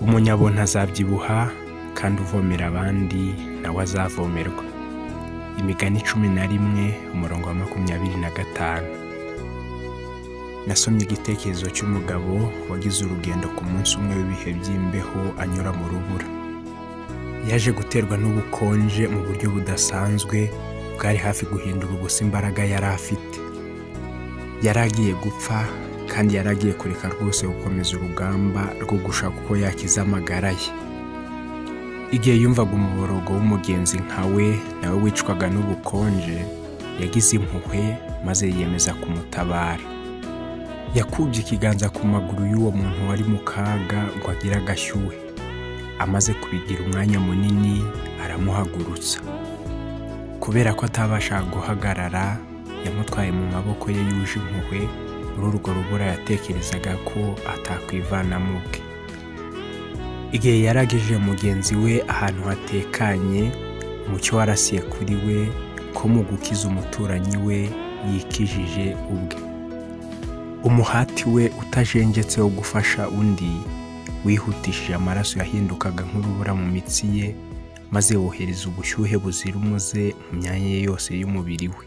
umunyabona azabyibuha kandi uvomera abandi nawe azavomerwa. Imigani 11 umurongo wa 25. Nasomye igitekerezo cy'umugabo wagize urugendo ku munsi umwe w'ibihe by'imbeho anyura mu rubura. Yaje guterwa n'ubukonje mu buryo budasanzwe bwari hafi guhindura ubusa imbaraga yari afite. Yaragiye gupfa kandi yaragiye kureka rwose gukomeza urugamba rwo gushaka uko yakiza amagara ye. Igihe yumvaga umuborogo w'umugenzi nkawe nawe wicwaga n'ubukonje, yagize impuhwe maze yiyemeza kumutabara. Yakubye ikiganza ku maguru y'uwo muntu wari mu kaga ngo agire agashyuhe. Amaze kubigira umwanya munini aramuhagurutsa. Kubera ko atabasha guhagarara, yamutwaye mu maboko ye yuje impuhwe. Muri urwo rubura yatekerezaga ko atakwivanamo ubwe. Igihe yaragejeje mugenzi we ahantu hatekanye, umucyo warasiye kuri we ko mu gukiza umuturanyi we yikijije ubwe. Umuhati we utajenjetse wo gufasha undi wihutishije amaraso yahindukaga nk'urubura mu mitsi ye, maze wohereza ubushyuhe buzira umuze mu myanya ye yose y'umubiri we.